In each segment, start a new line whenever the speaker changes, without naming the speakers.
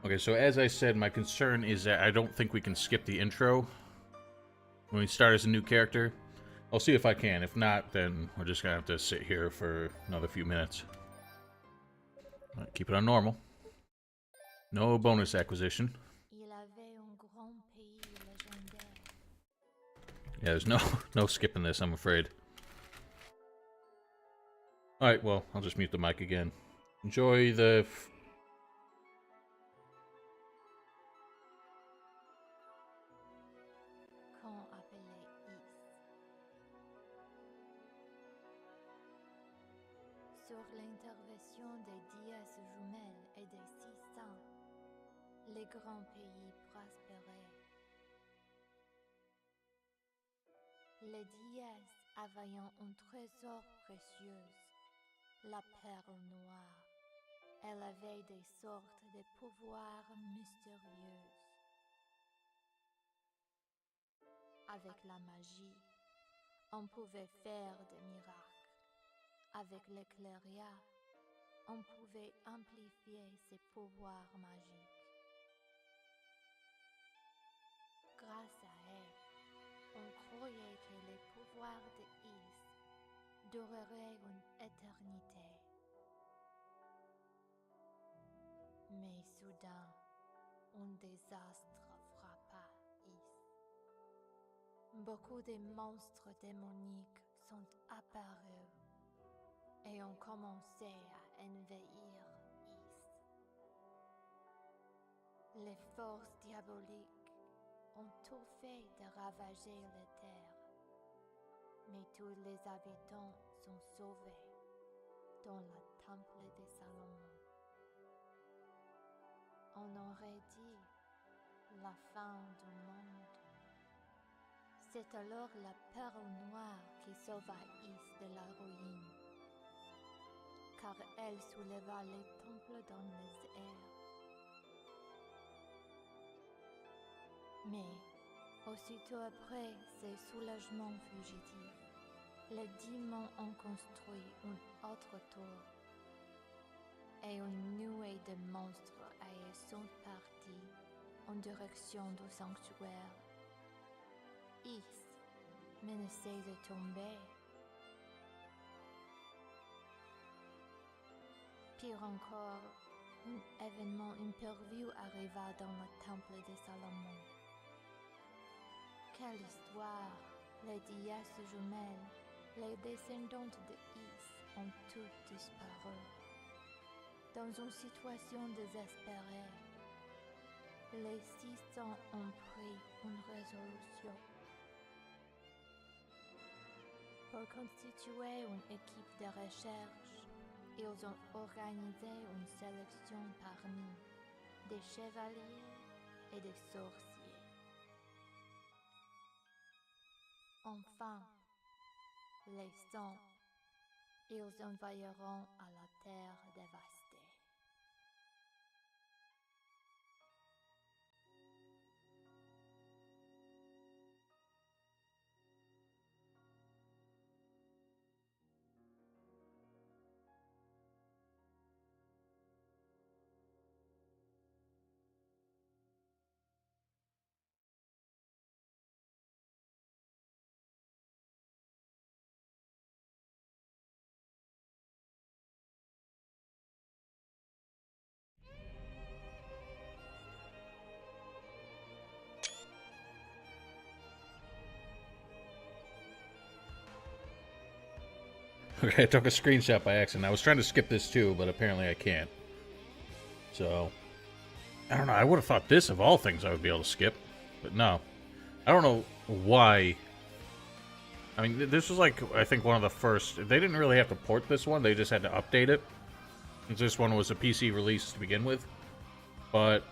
Okay, so as I said, my concern is that I don't think we can skip the intro when we start as a new character. I'll see if I can. If not, then we're just gonna have to sit here for another few minutes. Keep it on normal. No bonus acquisition. Yeah, there's no skipping this, I'm afraid. Alright, well, I'll just mute the mic again. Enjoy the...
Sur l'intervention des dièses jumelles et des 600, les grands pays prospéraient. Les dièses avaient un trésor précieux, la perle noire. Elle avait des sortes de pouvoirs mystérieux. Avec la magie, on pouvait faire des miracles. Avec l'éclairia, on pouvait amplifier ses pouvoirs magiques. Grâce à elle, on croyait que les pouvoirs de Is dureraient une éternité. Mais soudain, un désastre frappa Is. Beaucoup de monstres démoniques sont apparus et ont commencé à envahir Is. Les forces diaboliques ont tout fait de ravager les terres, mais tous les habitants sont sauvés dans le temple de Salomon. On aurait dit la fin du monde. C'est alors la perle noire qui sauva Is de la ruine, car elle souleva les temples dans les airs. Mais, aussitôt après ces soulagements fugitifs, les démons ont construit une autre tour, et une nuée de monstres sont partis en direction du sanctuaire. Is menaçait de tomber. Pire encore, un événement imprévu arriva dans le temple de Salomon. Quelle histoire! Les dièses jumelles, les descendantes de Is, ont toutes disparu. Dans une situation désespérée, les 600 ont pris une résolution. Pour constituer une équipe de recherche, ils ont organisé une sélection parmi des chevaliers et des sorciers. Enfin, les 100, ils envahiront à la terre dévastée.
Okay, I took a screenshot by accident. I was trying to skip this too, but apparently I can't. So, I don't know. I would have thought this, of all things, I would be able to skip. But no. I don't know why. I mean, this was like, I think, one of the first... They didn't really have to port this one. They just had to update it. This one was a PC release to begin with. But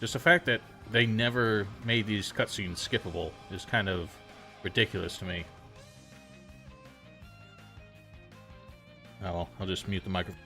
just the fact that they never made these cutscenes skippable is kind of ridiculous to me. Oh, well, I'll just mute the microphone.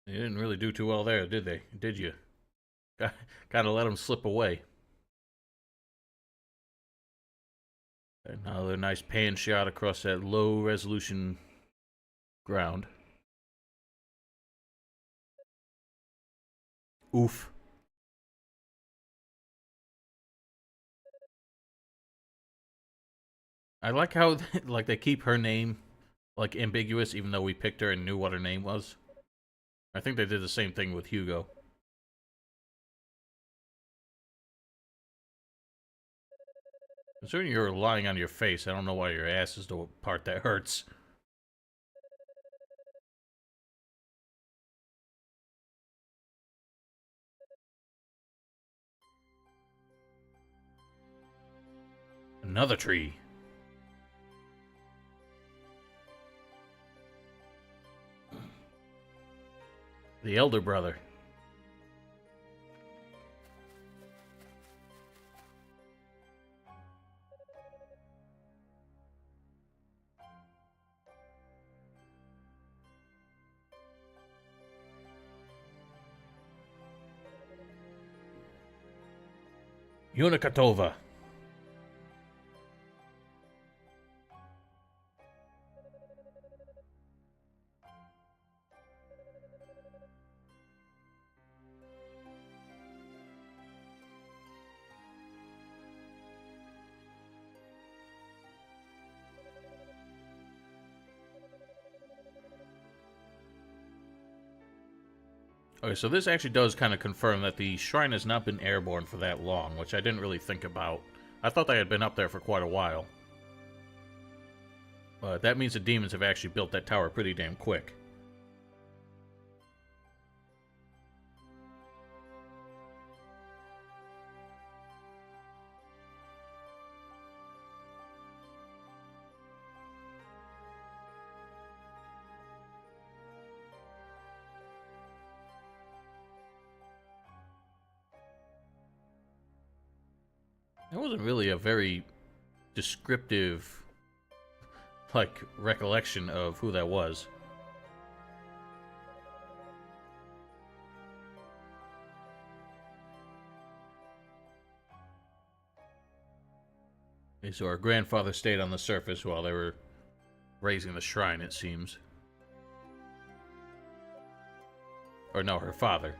They didn't really do too well there, did they? Did you? Kind of let them slip away. Another nice pan shot across that low resolution ground. Oof. I like how like they keep her name like ambiguous even though we picked her and knew what her name was. I think they did the same thing with Hugo. Considering you're lying on your face, I don't know why your ass is the part that hurts. Another tree. The elder brother. Yunica. Okay, so this actually does kind of confirm that the shrine has not been airborne for that long, which I didn't really think about. I thought they had been up there for quite a while. But that means the demons have actually built that tower pretty damn quick. That wasn't really a very descriptive, like, recollection of who that was. Okay, so our grandfather stayed on the surface while they were raising the shrine, it seems. Or no, her father.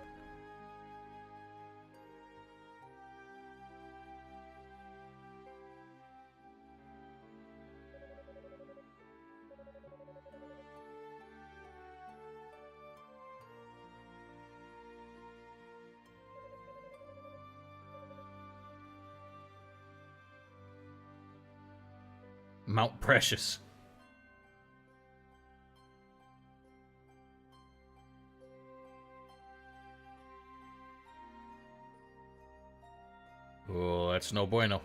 Mount Precious. Oh, that's no bueno.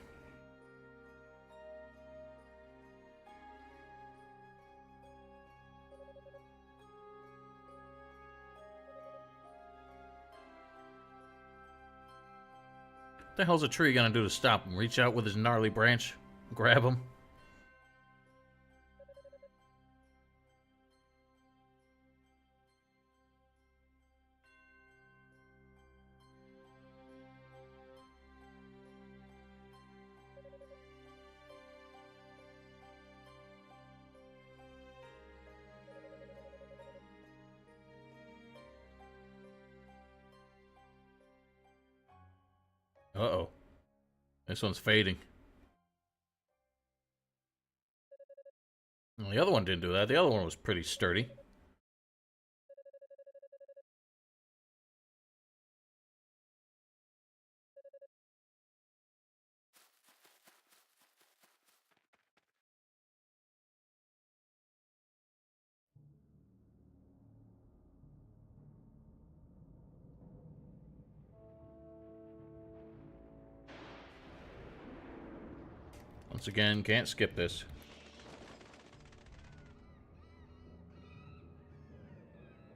What the hell's a tree gonna do to stop him? Reach out with his gnarly branch? Grab him? Uh-oh. This one's fading. Well, the other one didn't do that. The other one was pretty sturdy. Once again, can't skip this.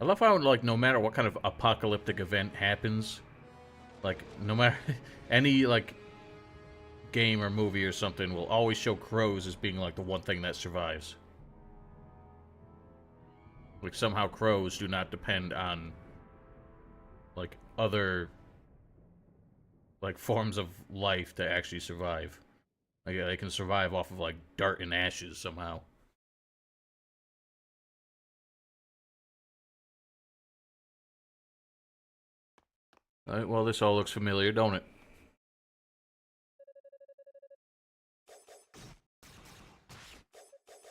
I love how, like, no matter what kind of apocalyptic event happens, like, no matter any, like, game or movie or something will always show crows as being, like, the one thing that survives. Like, somehow crows do not depend on like other like forms of life to actually survive. Like they can survive off of like dirt and ashes somehow. Alright, well, this all looks familiar, don't it?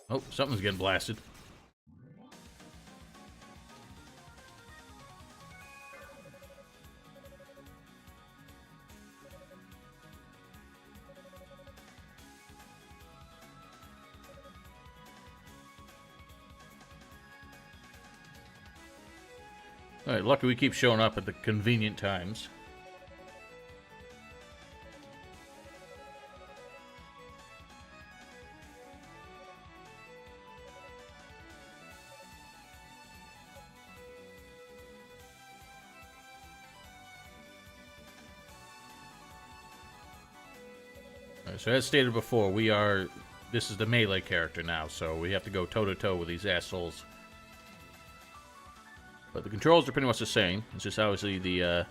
Oh, something's getting blasted. Alright, lucky we keep showing up at the convenient times. Alright, so as stated before, this is the melee character now, so we have to go toe-to-toe with these assholes. But the controls are pretty much the same. It's just obviously the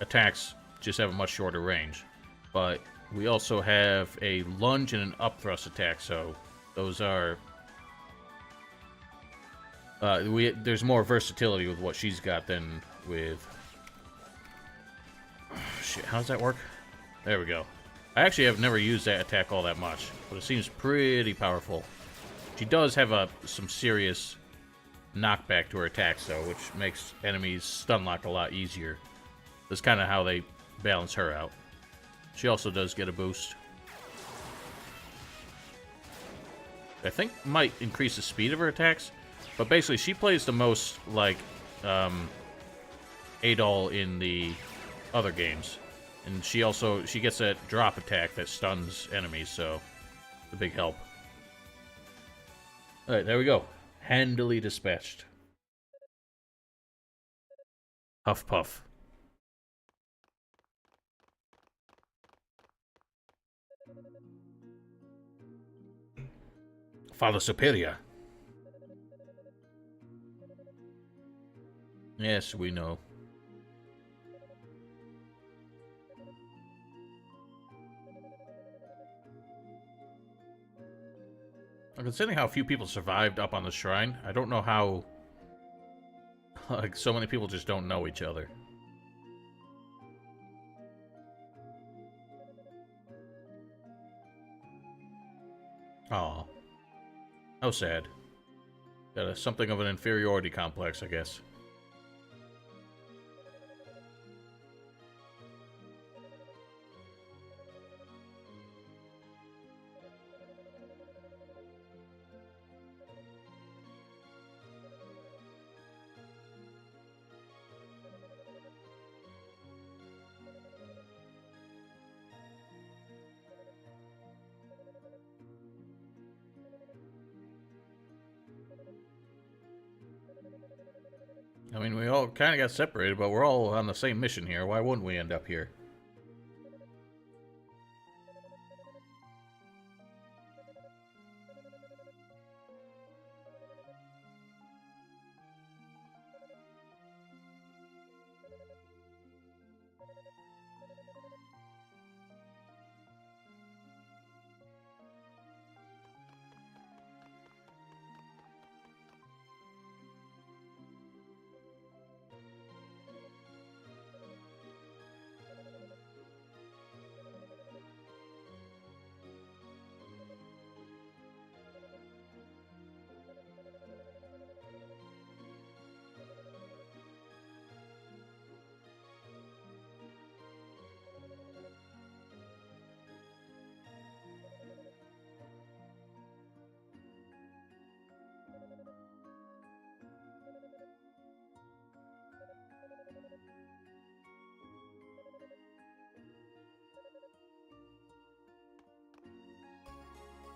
attacks just have a much shorter range. But we also have a lunge and an up thrust attack, so those are... there's more versatility with what she's got than with... Shit, how does that work? There we go. I actually have never used that attack all that much, but it seems pretty powerful. She does have some serious knockback to her attacks, though, which makes enemies stun lock a lot easier. That's kind of how they balance her out. She also does get a boost. I think might increase the speed of her attacks, but basically she plays the most like Adol in the other games. And she gets that drop attack that stuns enemies, so it's a big help. Alright, there we go. Handily dispatched. Huff puff. Father Superior. Yes, we know. Considering how few people survived up on the shrine, I don't know how... like, so many people just don't know each other. Aw. How sad. Got something of an inferiority complex, I guess. I mean, we all kind of got separated, but we're all on the same mission here. Why wouldn't we end up here?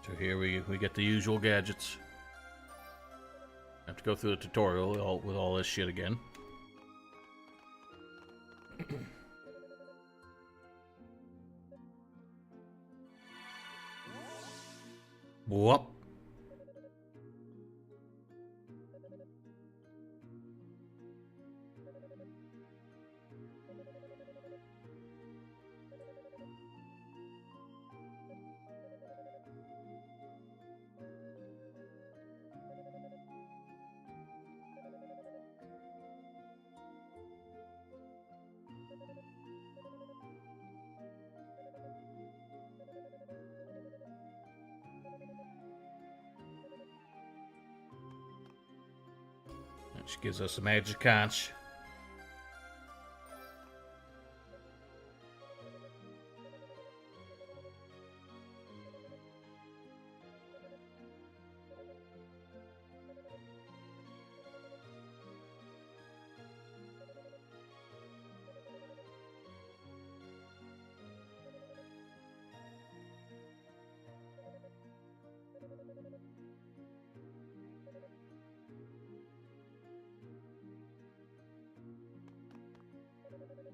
So here we get the usual gadgets. Have to go through the tutorial with all this shit again. Whoop. She gives us a magic conch.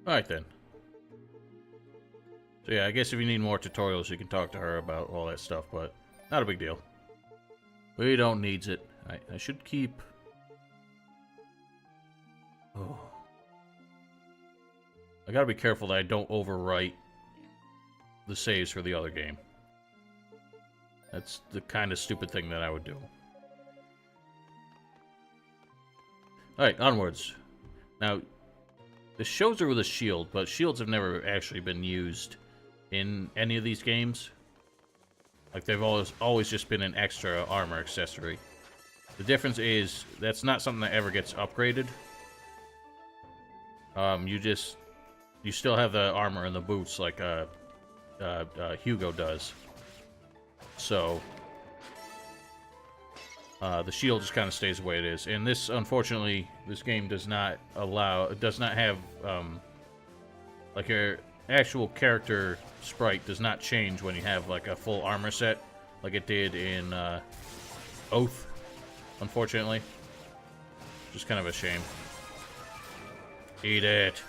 Alright then. So yeah, I guess if you need more tutorials, you can talk to her about all that stuff, but not a big deal. We don't need it. I should keep... Oh. I gotta be careful that I don't overwrite the saves for the other game. That's the kind of stupid thing that I would do. Alright, onwards. Now, this shows her with a shield, but shields have never actually been used in any of these games. Like, they've always just been an extra armor accessory. The difference is, that's not something that ever gets upgraded. You still have the armor and the boots like Hugo does. So, the shield just kind of stays the way it is. And this, unfortunately, this game does not have, like, your actual character sprite does not change when you have, like, a full armor set, like it did in, Oath, unfortunately. Just kind of a shame. Eat it.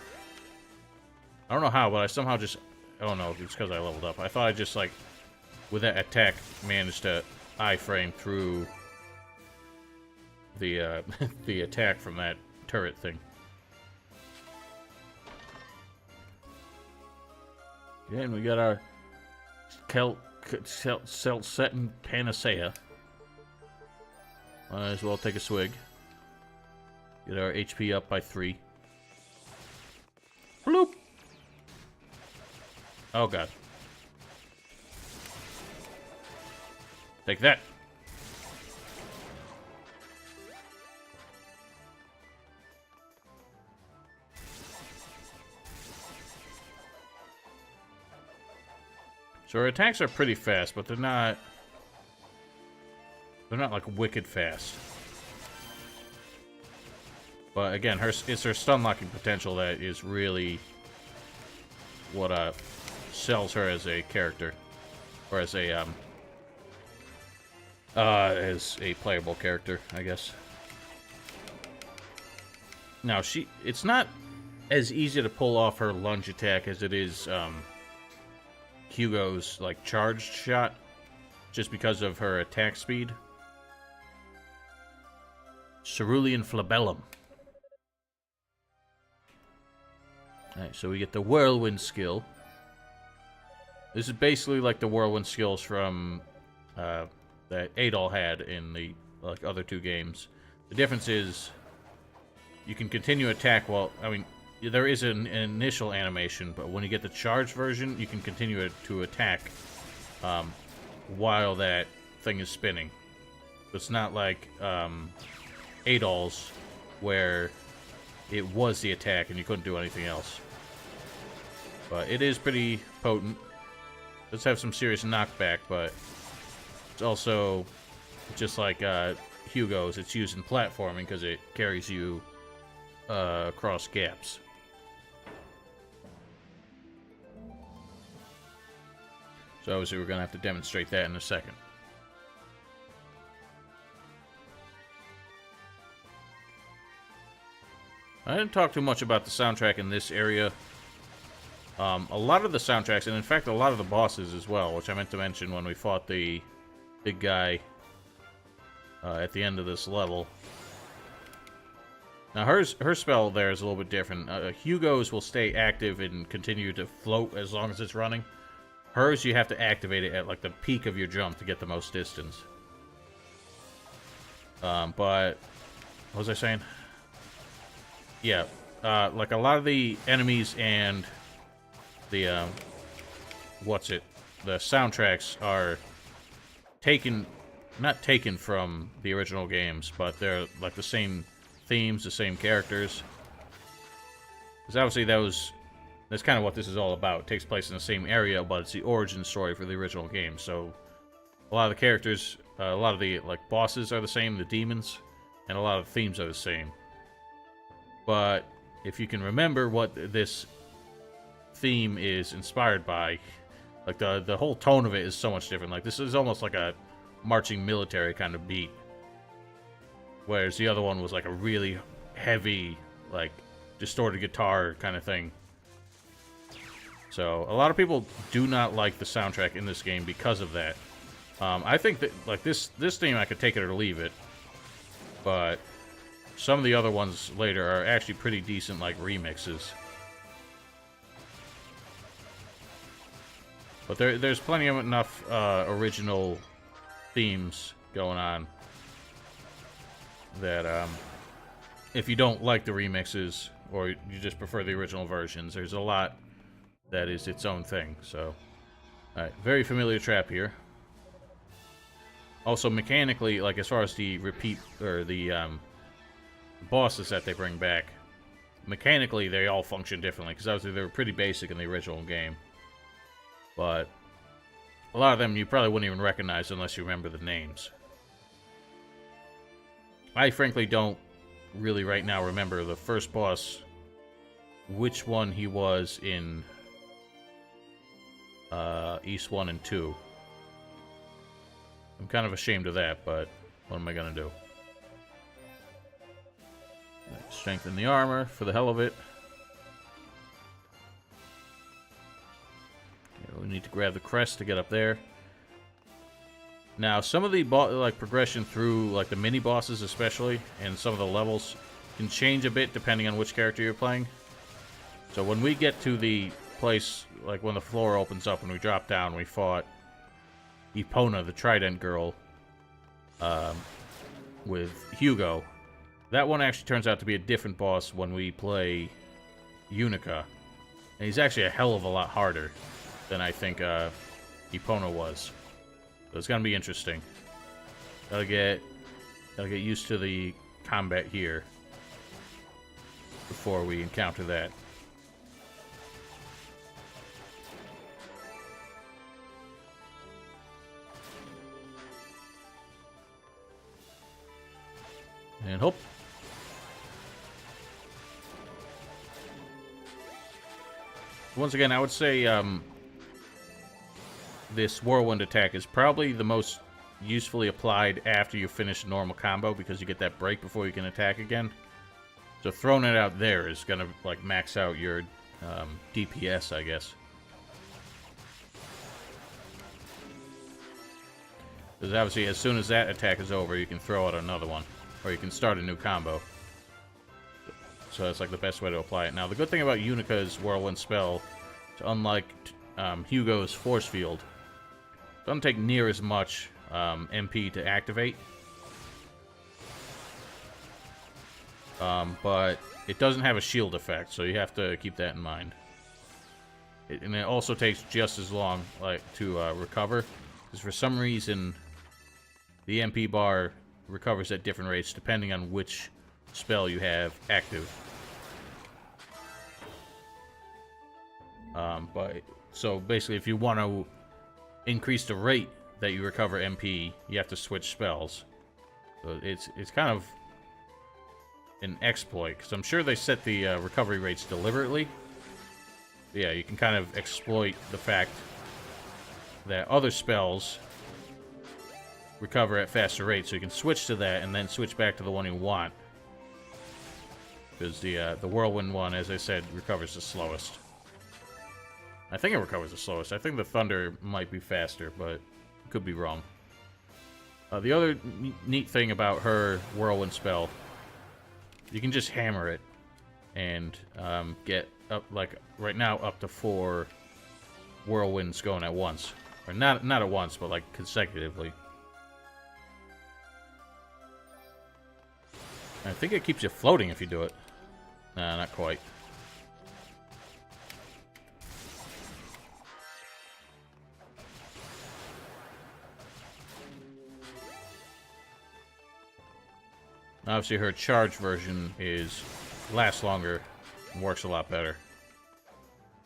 I don't know how, but I somehow just... Oh no, it's because I leveled up. I thought I just, like, with that attack, managed to iframe through the, the attack from that turret thing. Yeah, and we got our Celsetting Panacea. Might as well take a swig. Get our HP up by 3. Bloop! Oh god. Take that! So her attacks are pretty fast, but they're not like wicked fast. But again, it's her stun locking potential that is really what sells her as a character, or as a playable character, I guess. Now it's not as easy to pull off her lunge attack as it is Hugo's like charged shot, just because of her attack speed. Cerulean Flabellum. Alright, so we get the Whirlwind skill. This is basically like the Whirlwind skills from that Adol had in the other 2 games. The difference is you can continue attack while... I mean, there is an initial animation, but when you get the charged version, you can continue to attack while that thing is spinning. It's not like Adol's, where it was the attack and you couldn't do anything else. But it is pretty potent. Does have some serious knockback, but it's also just like Hugo's. It's used in platforming because it carries you across gaps. So obviously we're going to have to demonstrate that in a second. I didn't talk too much about the soundtrack in this area. A lot of the soundtracks, and in fact a lot of the bosses as well, which I meant to mention when we fought the big guy at the end of this level. Now her spell there is a little bit different. Hugo's will stay active and continue to float as long as it's running. Hers, you have to activate it at like the peak of your jump to get the most distance. But what was I saying? Yeah, like a lot of the enemies and the the soundtracks are not taken from the original games, but they're like the same themes, the same characters. Because obviously that's kind of what this is all about. It takes place in the same area, but it's the origin story for the original game. So a lot of the characters, a lot of the like bosses are the same, the demons, and a lot of the themes are the same. But if you can remember what this theme is inspired by, like the whole tone of it is so much different. Like this is almost like a marching military kind of beat, whereas the other one was like a really heavy, like distorted guitar kind of thing. So a lot of people do not like the soundtrack in this game because of that. I think that like this theme I could take it or leave it, but some of the other ones later are actually pretty decent, like remixes. But there's plenty of enough original themes going on that if you don't like the remixes or you just prefer the original versions, there's a lot that is its own thing. So, alright, very familiar trap here. Also, mechanically, like as far as the repeat or the bosses that they bring back, mechanically they all function differently because obviously they were pretty basic in the original game. But a lot of them you probably wouldn't even recognize unless you remember the names. I frankly don't really right now remember the first boss, which one he was in East 1 and 2. I'm kind of ashamed of that, but what am I going to do? Strengthen the armor for the hell of it. Okay, we need to grab the crest to get up there. Now, some of the like progression through like the mini bosses, especially, and some of the levels can change a bit depending on which character you're playing. So when we get to the place, like when the floor opens up and we drop down, we fought Epona, the Trident girl, with Hugo. That one actually turns out to be a different boss when we play Yunica. And he's actually a hell of a lot harder than I think Epona was. So it's gonna be interesting. Gotta get used to the combat here before we encounter that. And hope. Once again, I would say this whirlwind attack is probably the most usefully applied after you finish a normal combo because you get that break before you can attack again. So throwing it out there is gonna like max out your DPS, I guess. Because obviously, as soon as that attack is over, you can throw out another one. Or you can start a new combo. So that's like the best way to apply it. Now, the good thing about Unica's Whirlwind spell, unlike Hugo's Force Field, it doesn't take near as much MP to activate. But it doesn't have a shield effect, so you have to keep that in mind. And it also takes just as long to recover. Because for some reason, the MP bar recovers at different rates depending on which spell you have active. But so basically, if you want to increase the rate that you recover MP, you have to switch spells. So it's kind of an exploit because I'm sure they set the recovery rates deliberately. But yeah, you can kind of exploit the fact that other spells recover at faster rates, so you can switch to that and then switch back to the one you want. Because the whirlwind one, as I said, recovers the slowest. I think it recovers the slowest. I think the thunder might be faster, but could be wrong. The other neat thing about her whirlwind spell, you can just hammer it and get up, like right now, up to 4 whirlwinds going at once, or not at once, but like consecutively. I think it keeps you floating if you do it. Nah, not quite. Obviously, her charge version lasts longer and works a lot better.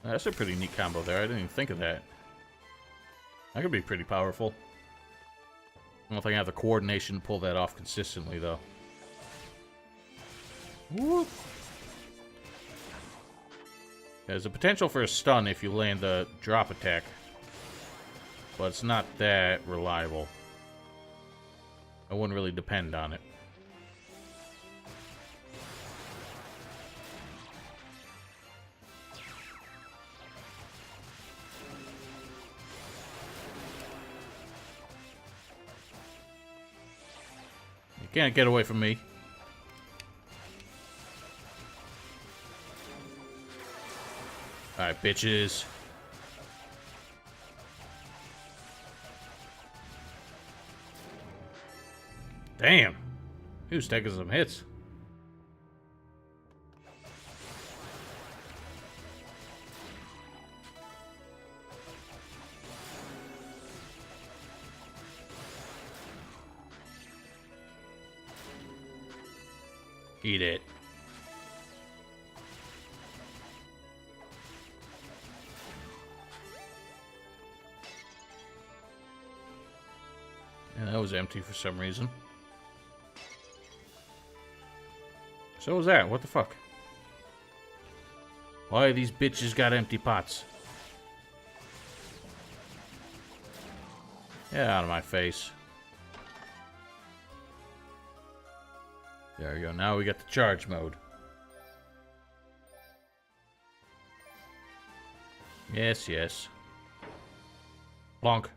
That's a pretty neat combo there. I didn't even think of that. That could be pretty powerful. I don't think I have the coordination to pull that off consistently, though. Whoop. There's a potential for a stun if you land the drop attack, but it's not that reliable. I wouldn't really depend on it. You can't get away from me. Alright, bitches. Damn. He was taking some hits. Eat it. Yeah, that was empty for some reason. So was that. What the fuck? Why these bitches got empty pots? Get out of my face. There we go. Now we got the charge mode. Yes, yes. Bonk.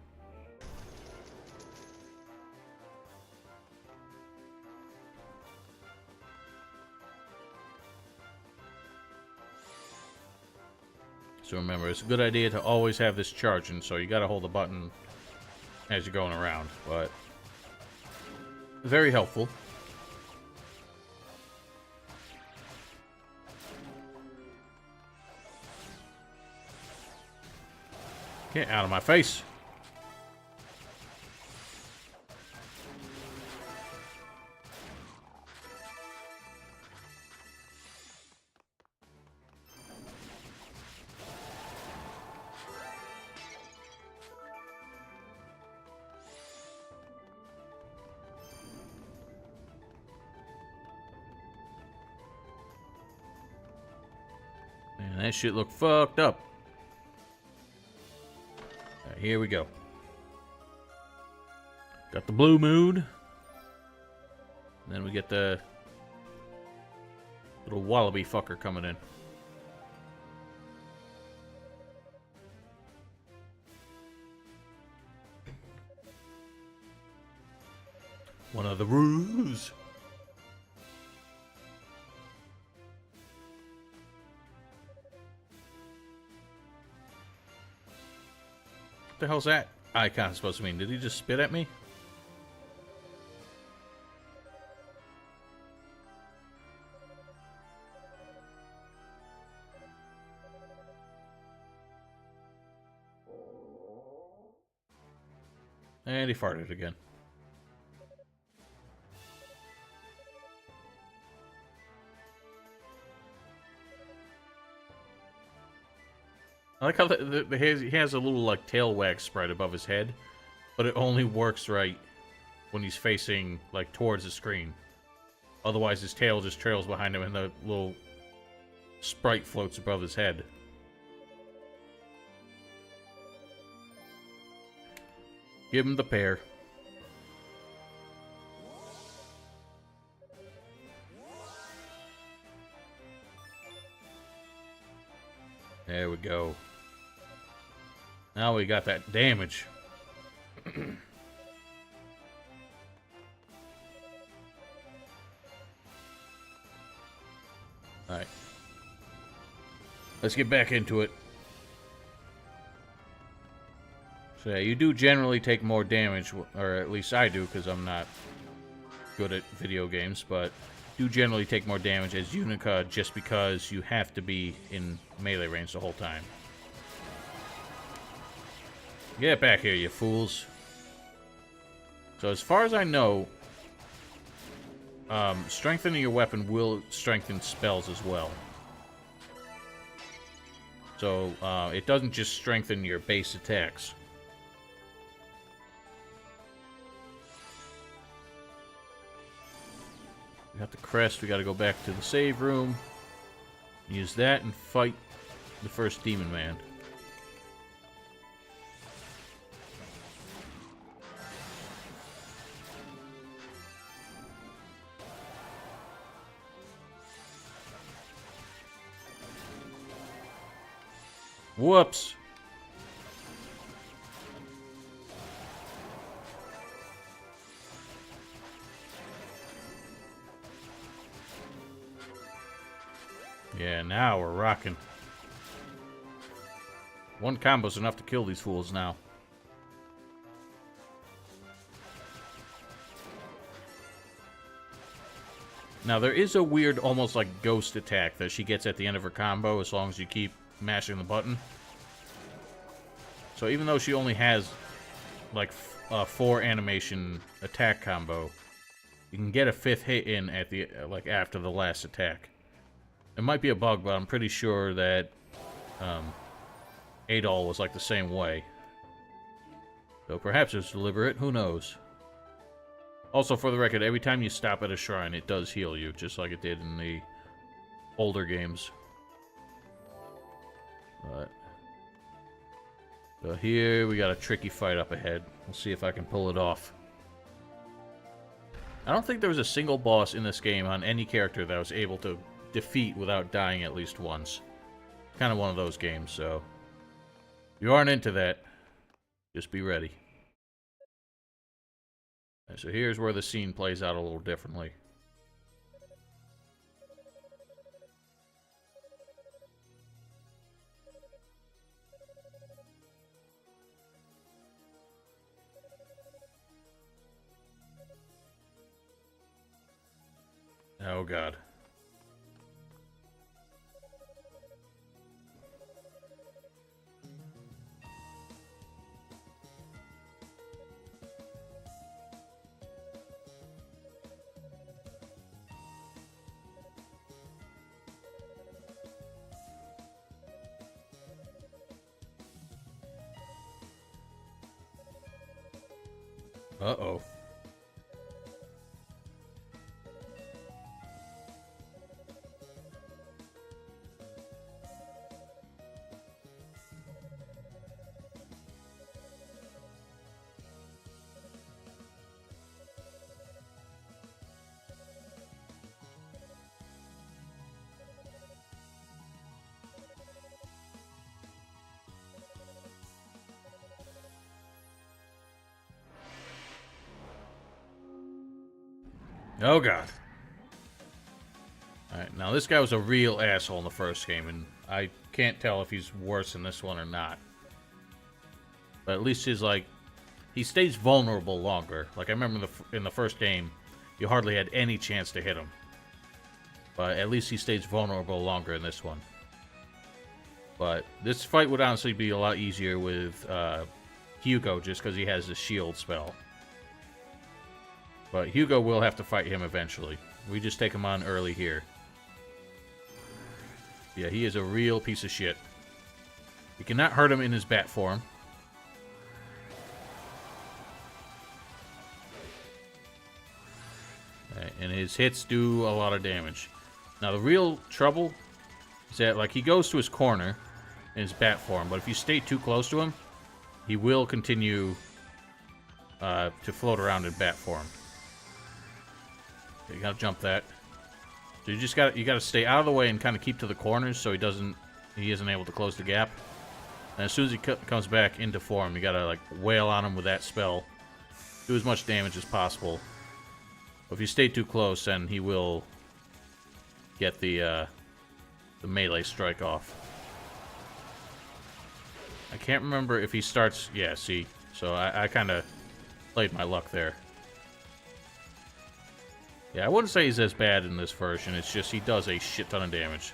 So remember, it's a good idea to always have this charging, so you gotta hold the button as you're going around, but very helpful. Get out of my face. Man, that shit look fucked up. Right, here we go. Got the blue moon. Then we get the little wallaby fucker coming in. One of the roos. What the hell's that icon supposed to mean? Did he just spit at me? And he farted again. I like how he has a little like tail wag spread above his head, but it only works right when he's facing like towards the screen. Otherwise, his tail just trails behind him, and the little sprite floats above his head. Give him the pear. There we go. Now we got that damage. Alright. Let's get back into it. So yeah, you do generally take more damage, or at least I do, because I'm not good at video games, but do generally take more damage as Yunica just because you have to be in melee range the whole time. Get back here, you fools. So as far as I know, strengthening your weapon will strengthen spells as well. So, it doesn't just strengthen your base attacks. We got the crest, we gotta go back to the save room. Use that and fight the first demon man. Whoops! Yeah, now we're rocking. One combo's enough to kill these fools now. Now, there is a weird, almost like ghost attack that she gets at the end of her combo as long as you keep mashing the button. So even though she only has like a 4 animation attack combo, you can get a 5th hit in at the like after the last attack. It might be a bug, but I'm pretty sure that Adol was like the same way. So perhaps it's deliberate, who knows. Also, for the record, every time you stop at a shrine, it does heal you, just like it did in the older games. But so here we got a tricky fight up ahead. We'll see if I can pull it off. I don't think there was a single boss in this game on any character that I was able to defeat without dying at least once. Kind of one of those games, so if you aren't into that, just be ready. Right, so here's where the scene plays out a little differently. Oh god. Uh-oh. Oh god. Alright, now this guy was a real asshole in the first game, and I can't tell if he's worse in this one or not. But at least he's like, he stays vulnerable longer. Like I remember in the first game, you hardly had any chance to hit him. But at least he stays vulnerable longer in this one. But this fight would honestly be a lot easier with Hugo, just because he has the shield spell. But Hugo will have to fight him eventually. We just take him on early here. Yeah, he is a real piece of shit. You cannot hurt him in his bat form. And his hits do a lot of damage. Now, the real trouble is that, like, he goes to his corner in his bat form, but if you stay too close to him, he will continue to float around in bat form. You gotta jump that. So you gotta stay out of the way and kind of keep to the corners so he isn't able to close the gap. And as soon as he comes back into form, you gotta like wail on him with that spell, do as much damage as possible. But if you stay too close, then he will get the melee strike off. I can't remember if he starts. Yeah, see, so I kind of played my luck there. Yeah, I wouldn't say he's as bad in this version. It's just he does a shit ton of damage.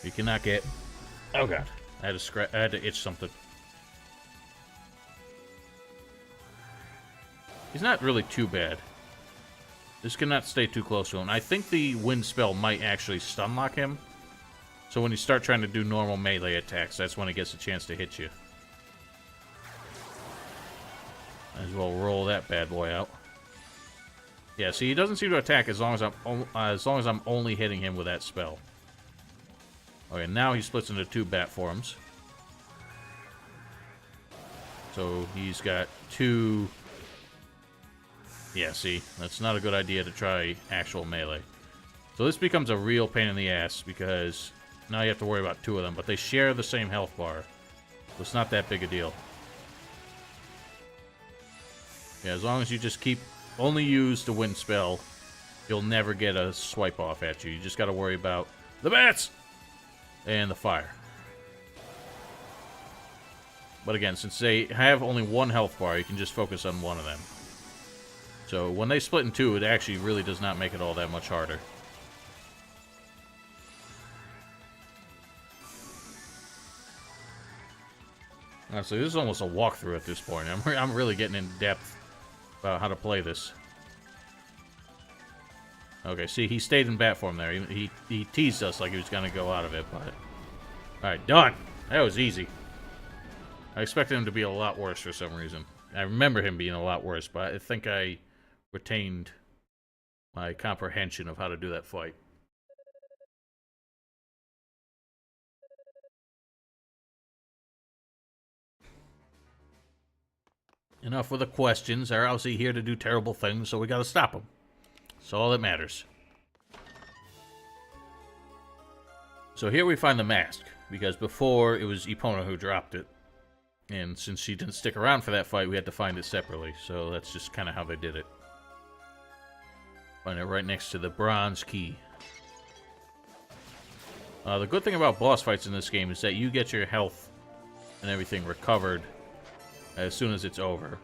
You cannot get... Oh god, I had to itch something. He's not really too bad. This cannot stay too close to him. I think the wind spell might actually stun lock him. So when you start trying to do normal melee attacks, that's when it gets a chance to hit you. Might as well roll that bad boy out. Yeah, see, he doesn't seem to attack as long as I'm only hitting him with that spell. Okay, now he splits into 2 bat forms. So he's got 2... Yeah, see, that's not a good idea to try actual melee. So this becomes a real pain in the ass because now you have to worry about 2 of them, but they share the same health bar. So it's not that big a deal. Yeah, as long as you just only use the wind spell, you'll never get a swipe off at you. You just gotta worry about the bats and the fire. But again, since they have only 1 health bar, you can just focus on 1 of them. So when they split in 2, it actually really does not make it all that much harder. Honestly, this is almost a walkthrough at this point. I'm really getting in depth about how to play this. Okay, see, he stayed in bat form there. He teased us like he was going to go out of it, but... Alright, done! That was easy. I expected him to be a lot worse for some reason. I remember him being a lot worse, but I think I retained my comprehension of how to do that fight. Enough with the questions. They're obviously here to do terrible things, so we gotta stop them. That's all that matters. So here we find the mask, because before it was Epona who dropped it. And since she didn't stick around for that fight, we had to find it separately. So that's just kind of how they did it. Find it right next to the bronze key. The good thing about boss fights in this game is that you get your health and everything recovered as soon as it's over.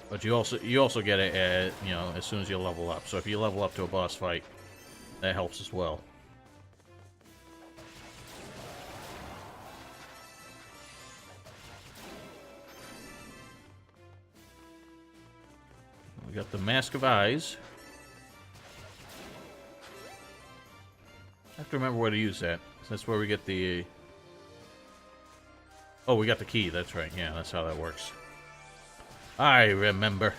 But you also get it at, you know, as soon as you level up. So if you level up to a boss fight, that helps as well. We got the Mask of Eyes. I have to remember where to use that. That's where we get the... Oh, we got the key. That's right. Yeah, that's how that works. I remember.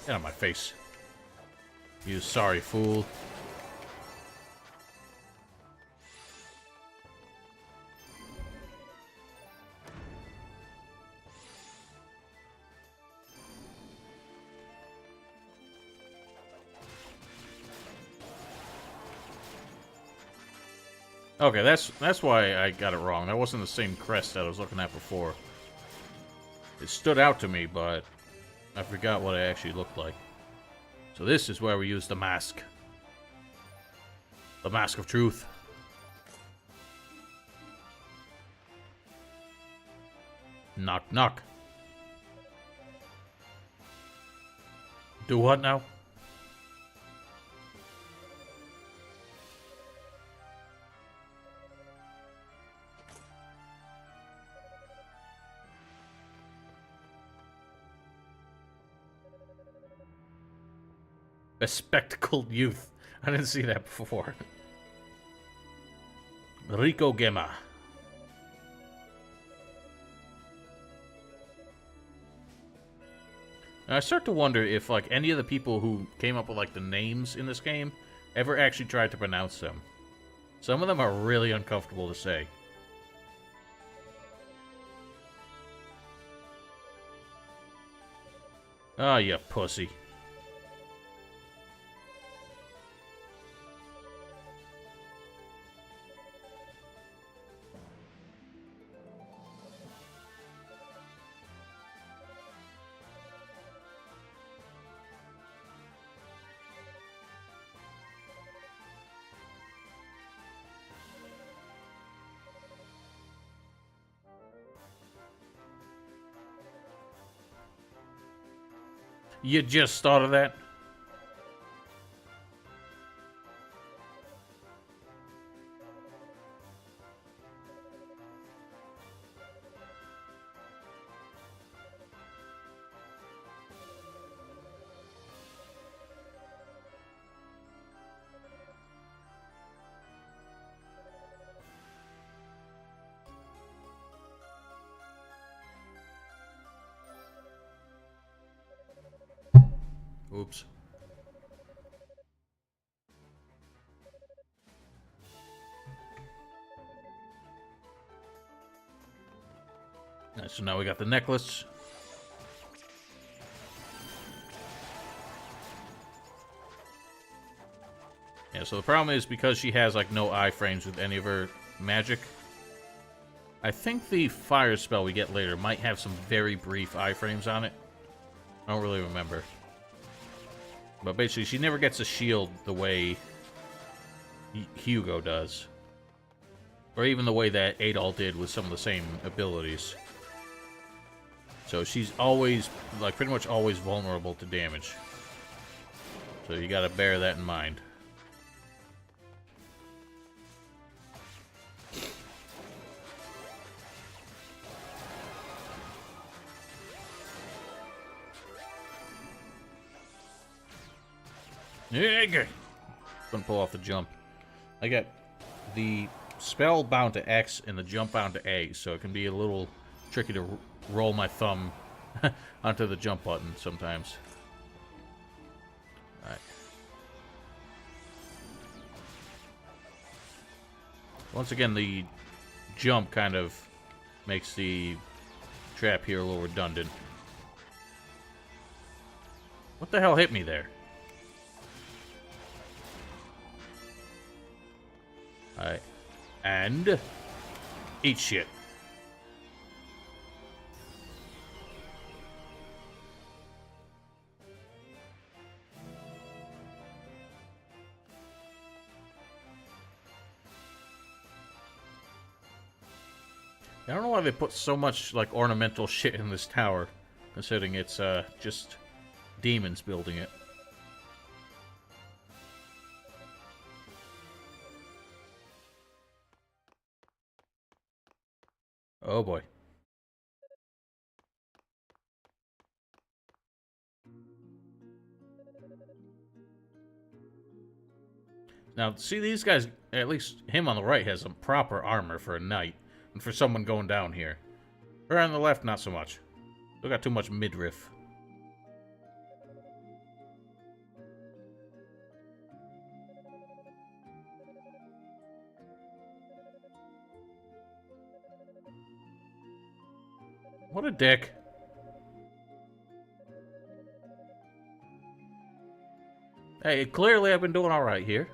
Get out of my face. You sorry fool. Okay, that's why I got it wrong. That wasn't the same crest that I was looking at before. It stood out to me, but I forgot what it actually looked like. So this is where we use the mask. The Mask of Truth. Knock, knock. Do what now? Bespectacled youth. I didn't see that before. Rico Gemma. Now, I start to wonder if, like, any of the people who came up with, like, the names in this game ever actually tried to pronounce them. Some of them are really uncomfortable to say. Oh, you pussy. You just thought of that? Oops. Alright, so now we got the necklace. Yeah, so the problem is because she has, like, no iframes with any of her magic, I think the fire spell we get later might have some very brief iframes on it. I don't really remember. But basically, she never gets a shield the way Hugo does. Or even the way that Adol did with some of the same abilities. So she's always, like, pretty much always vulnerable to damage. So you gotta bear that in mind. Yeah, couldn't pull off the jump. I got the spell bound to X and the jump bound to A, so it can be a little tricky to roll my thumb onto the jump button sometimes. Alright. Once again, the jump kind of makes the trap here a little redundant. What the hell hit me there? Alright. And eat shit. I don't know why they put so much, like, ornamental shit in this tower, considering it's, just demons building it. Oh boy. Now, see, these guys, at least him on the right, has some proper armor for a knight, and for someone going down here. Her on the left, not so much. Still got too much midriff. What a dick. Hey, clearly I've been doing alright here.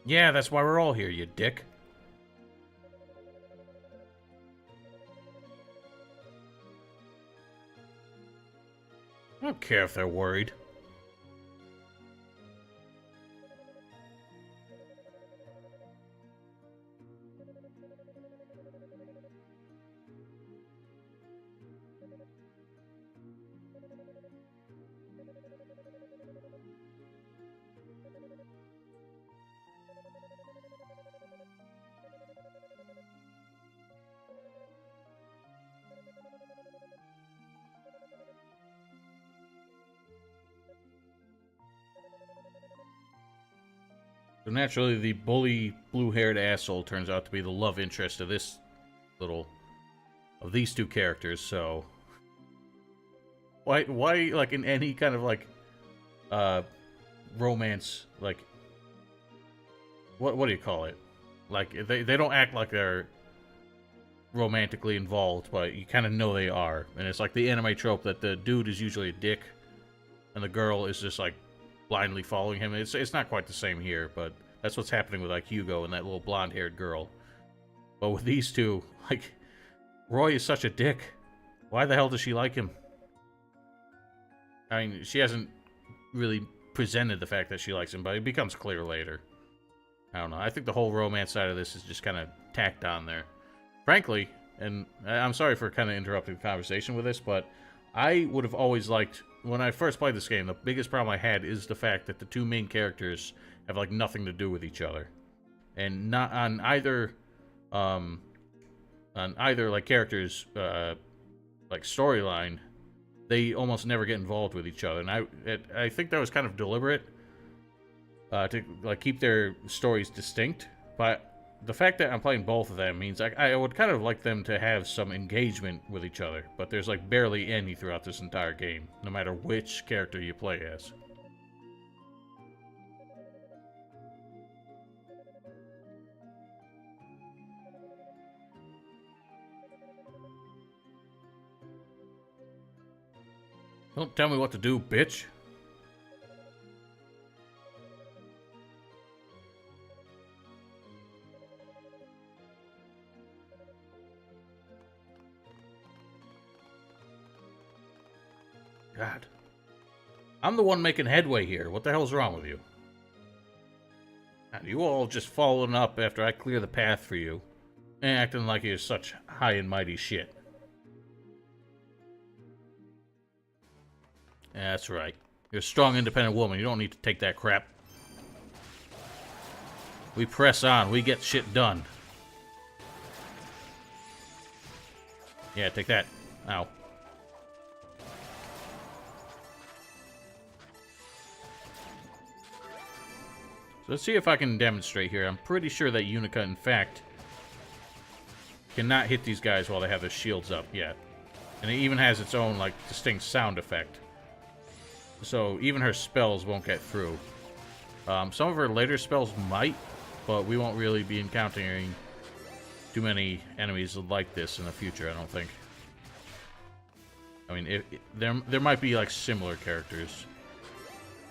Yeah, that's why we're all here, you dick. I don't care if they're worried. So naturally, the bully, blue-haired asshole turns out to be the love interest of this little... of these two characters, so... Why, like, in any kind of, like, romance, like... What do you call it? Like, they don't act like they're romantically involved, but you kind of know they are. And it's like the anime trope that the dude is usually a dick, and the girl is just, like, blindly following him. It's not quite the same here, but that's what's happening with, like, Hugo and that little blonde-haired girl. But with these two, like, Roy is such a dick. Why the hell does she like him? I mean, she hasn't really presented the fact that she likes him, but it becomes clear later. I don't know. I think the whole romance side of this is just kind of tacked on there. Frankly, and I'm sorry for kind of interrupting the conversation with this, but I would have always liked... When I first played this game, the biggest problem I had is the fact that the two main characters have, like, nothing to do with each other. And not on either, like, characters, like, storyline, they almost never get involved with each other. And I think that was kind of deliberate, to, like, keep their stories distinct. But the fact that I'm playing both of them means I would kind of like them to have some engagement with each other, but there's like barely any throughout this entire game, no matter which character you play as. Don't tell me what to do, bitch. God. I'm the one making headway here. What the hell's wrong with you? God, you all just following up after I clear the path for you, and acting like you're such high and mighty shit. Yeah, that's right. You're a strong, independent woman. You don't need to take that crap. We press on. We get shit done. Yeah, take that. Ow. So let's see if I can demonstrate here. I'm pretty sure that Yunica, in fact, cannot hit these guys while they have their shields up yet. And it even has its own, like, distinct sound effect. So even her spells won't get through. Some of her later spells might, but we won't really be encountering too many enemies like this in the future, I don't think. I mean, there might be, like, similar characters,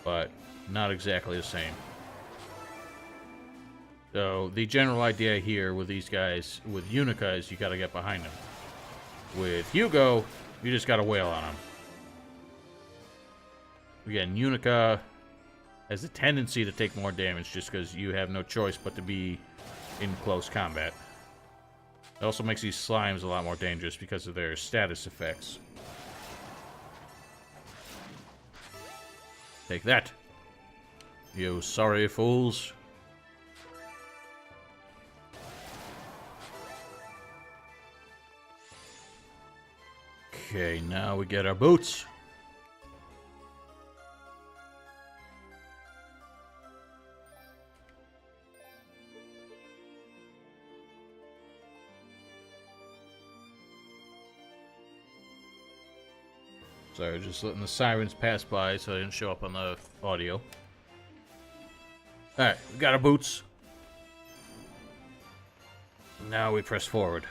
but not exactly the same. So, the general idea here with these guys, with Yunica, is you gotta get behind them. With Hugo, you just gotta wail on him. Again, Yunica has a tendency to take more damage just because you have no choice but to be in close combat. It also makes these slimes a lot more dangerous because of their status effects. Take that, you sorry fools. Okay, now we get our boots. Sorry, just letting the sirens pass by so I didn't show up on the audio. Alright, we got our boots. Now we press forward.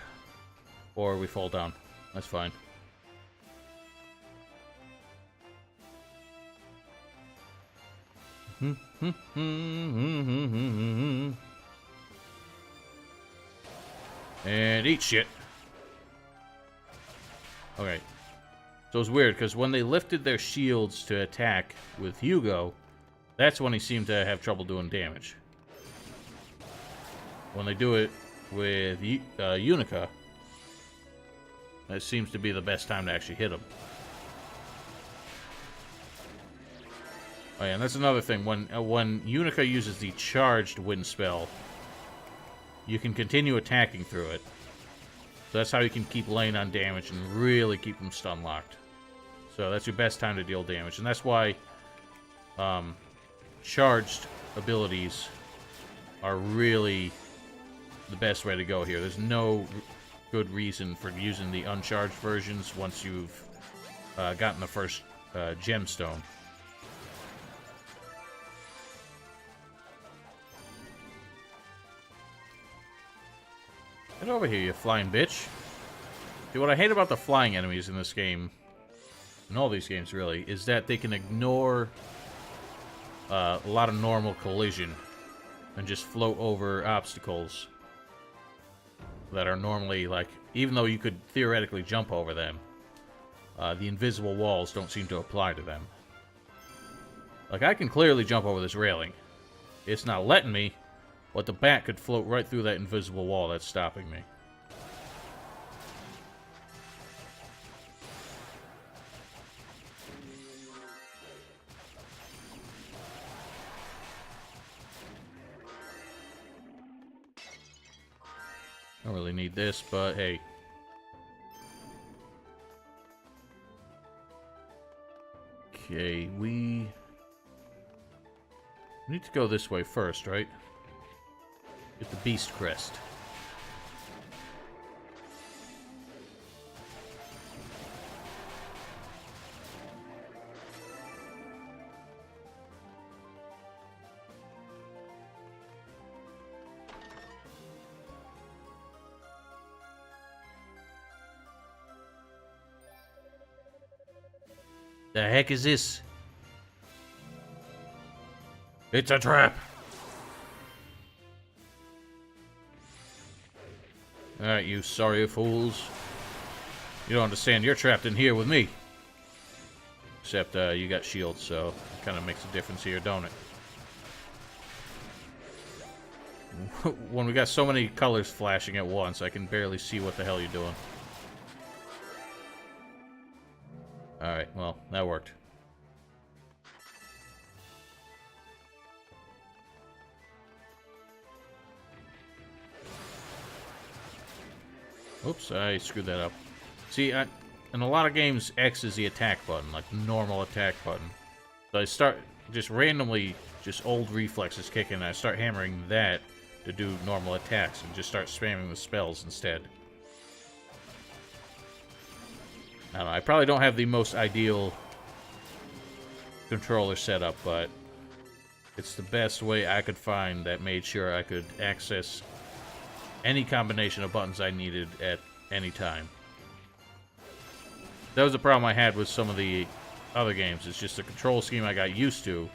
Or we fall down. That's fine. And eat shit. Okay. So it's weird, because when they lifted their shields to attack with Hugo, that's when he seemed to have trouble doing damage. When they do it with Yunica, that seems to be the best time to actually hit him. Oh yeah, and that's another thing. When Yunica uses the charged wind spell, you can continue attacking through it. So that's how you can keep laying on damage and really keep them stun locked. So that's your best time to deal damage, and that's why charged abilities are really the best way to go here. There's no good reason for using the uncharged versions once you've gotten the first gemstone. Get over here, you flying bitch. See, what I hate about the flying enemies in this game, in all these games really, is that they can ignore a lot of normal collision and just float over obstacles that are normally, like, even though you could theoretically jump over them, the invisible walls don't seem to apply to them. Like, I can clearly jump over this railing. It's not letting me, but the bat could float right through that invisible wall that's stopping me. I don't really need this, but hey. Okay, we need to go this way first, right? Get the beast crest. The heck is this? It's a trap! Alright, you sorry fools. You don't understand, you're trapped in here with me. Except, you got shields, so it kind of makes a difference here, don't it? When we got so many colors flashing at once, I can barely see what the hell you're doing. Alright, well, that worked. Oops, I screwed that up. See, in a lot of games, X is the attack button, like normal attack button. So I start just randomly, just old reflexes kicking, and I start hammering that to do normal attacks, and just start spamming the spells instead. I don't know, I probably don't have the most ideal controller setup, but it's the best way I could find that made sure I could access any combination of buttons I needed at any time. That was the problem I had with some of the other games. It's just the control scheme I got used to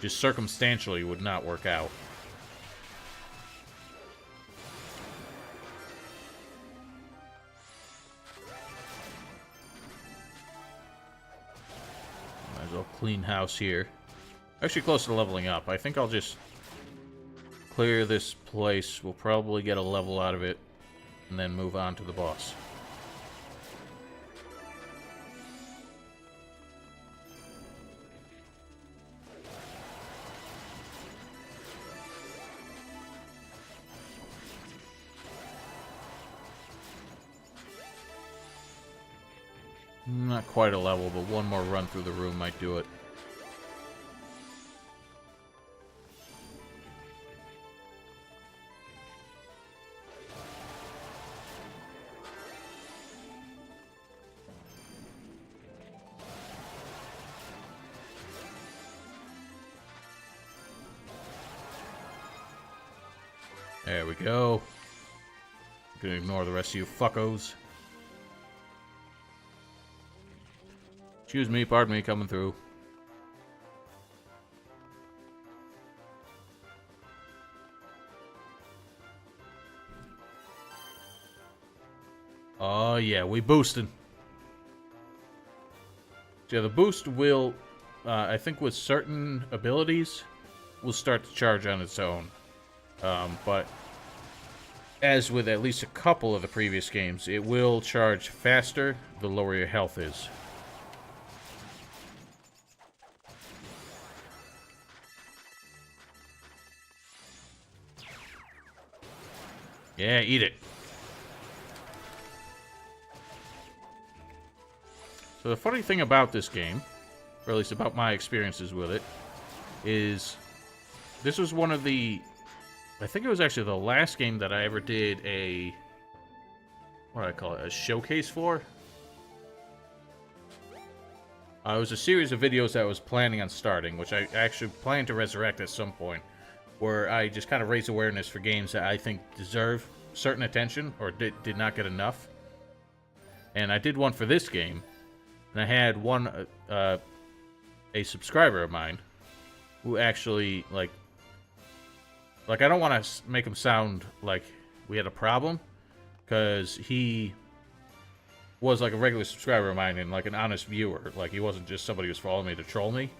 just circumstantially would not work out. Might as well clean house here. Actually close to leveling up. I think I'll just clear this place. We'll probably get a level out of it and then move on to the boss. Not quite a level, but one more run through the room might do it. There we go. I'm gonna ignore the rest of you fuckos. Excuse me, pardon me, coming through. Oh yeah, we boosting. Yeah, the boost will, I think with certain abilities, will start to charge on its own. But as with at least a couple of the previous games, it will charge faster the lower your health is. Yeah, eat it. So the funny thing about this game, or at least about my experiences with it, is this was one of the... I think it was actually the last game that I ever did a... what do I call it? A showcase for? It was a series of videos that I was planning on starting, which I actually plan to resurrect at some point, where I just kind of raise awareness for games that I think deserve certain attention, or did not get enough. And I did one for this game, and I had one, a subscriber of mine, who actually, like, I don't want to make him sound like we had a problem, because he was, like, a regular subscriber of mine and, like, an honest viewer. Like, he wasn't just somebody who was following me to troll me.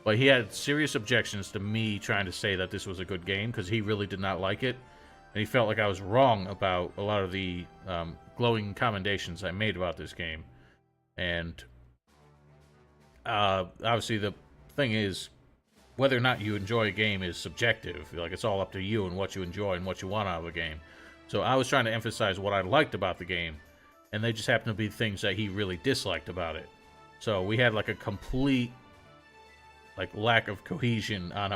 But he had serious objections to me trying to say that this was a good game, because he really did not like it. And he felt like I was wrong about a lot of the glowing commendations I made about this game. And obviously the thing is, whether or not you enjoy a game is subjective. Like, it's all up to you and what you enjoy and what you want out of a game. So I was trying to emphasize what I liked about the game, and they just happened to be things that he really disliked about it. So we had, like, a complete, like, lack of cohesion on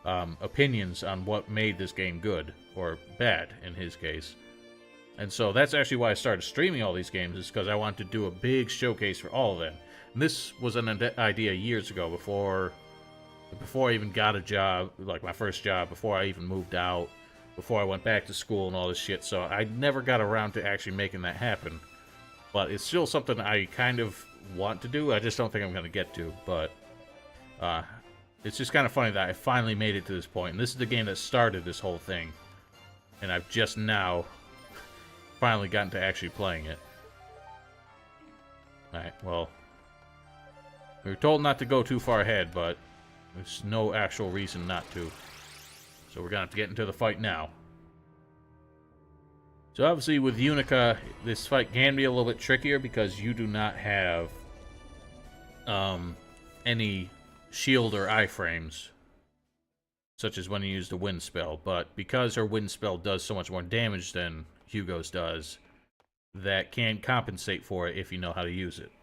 opinions on what made this game good, or bad, in his case. And so that's actually why I started streaming all these games, is because I wanted to do a big showcase for all of them. And this was an idea years ago, before I even got a job, like my first job, before I even moved out, before I went back to school and all this shit, so I never got around to actually making that happen. But it's still something I kind of want to do, I just don't think I'm going to get to, but it's just kind of funny that I finally made it to this point, and this is the game that started this whole thing, and I've just now finally gotten to actually playing it. Alright, well, we were told not to go too far ahead, but there's no actual reason not to. So we're going to have to get into the fight now. So obviously with Yunica, this fight can be a little bit trickier because you do not have any shield or iframes, such as when you use the wind spell. But because her wind spell does so much more damage than Hugo's does, that can compensate for it if you know how to use it.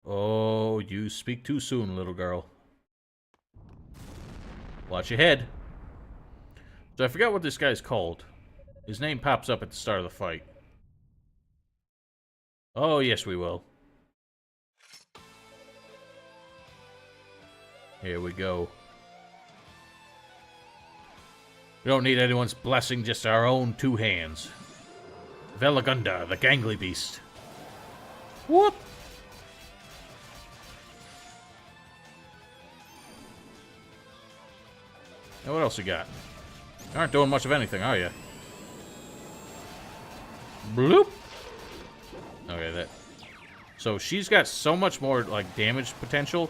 Oh, you speak too soon, little girl. Watch your head. So I forgot what this guy's called. His name pops up at the start of the fight. Oh, yes, we will. Here we go. We don't need anyone's blessing, just our own two hands. Velagunda, the gangly beast. Whoop! Now what else you got? You aren't doing much of anything, are you? Bloop! Okay, that... So she's got so much more, like, damage potential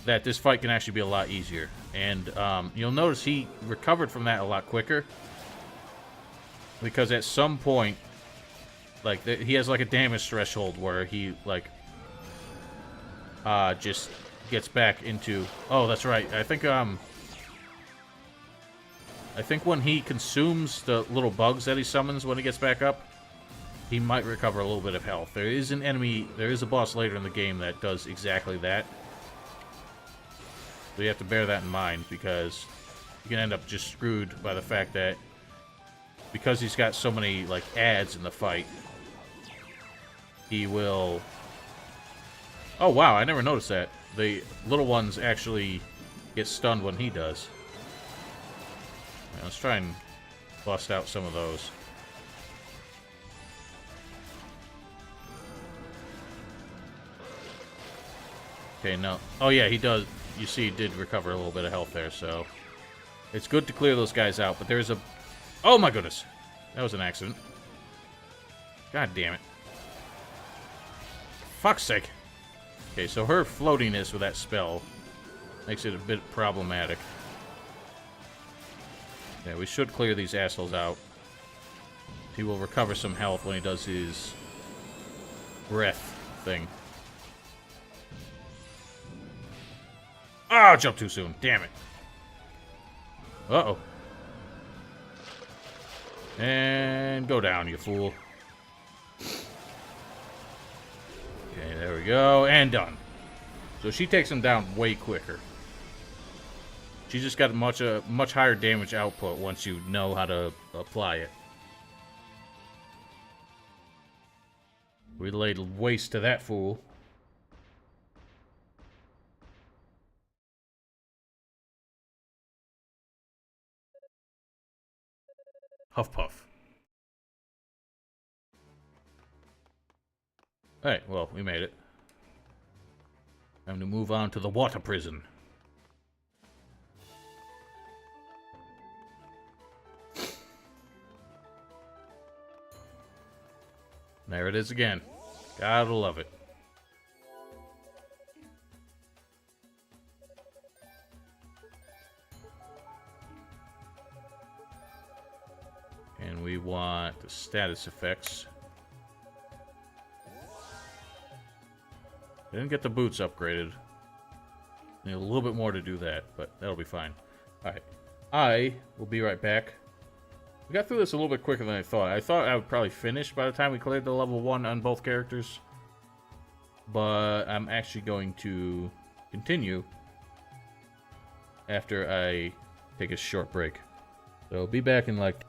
that this fight can actually be a lot easier. And, you'll notice he recovered from that a lot quicker. Because at some point, like, he has, like, a damage threshold where he, like, just gets back into... Oh, that's right. I think when he consumes the little bugs that he summons when he gets back up, he might recover a little bit of health. There is an enemy, there is a boss later in the game that does exactly that. So you have to bear that in mind, because you can end up just screwed by the fact that because he's got so many, like, ads in the fight, he will... Oh, wow, I never noticed that. The little ones actually get stunned when he does. Let's try and bust out some of those. Okay, no. Oh, yeah, he does. You see, he did recover a little bit of health there, so... It's good to clear those guys out, but there's a... Oh, my goodness! That was an accident. God damn it. Fuck's sake. Okay, so her floatiness with that spell makes it a bit problematic. Yeah, we should clear these assholes out. He will recover some health when he does his breath thing. Oh, jumped too soon. Damn it. Uh-oh. And go down, you fool. Okay, there we go. And done. So she takes him down way quicker. She just got a much higher damage output once you know how to apply it. We laid waste to that fool. Huff puff. Alright, well, we made it. Time to move on to the water prison. There it is again. Gotta love it. And we want the status effects. Didn't get the boots upgraded. Need a little bit more to do that, but that'll be fine. Alright. I will be right back. We got through this a little bit quicker than I thought. I thought I would probably finish by the time we cleared the level 1 on both characters. but I'm actually going to continue after I take a short break. So be back in like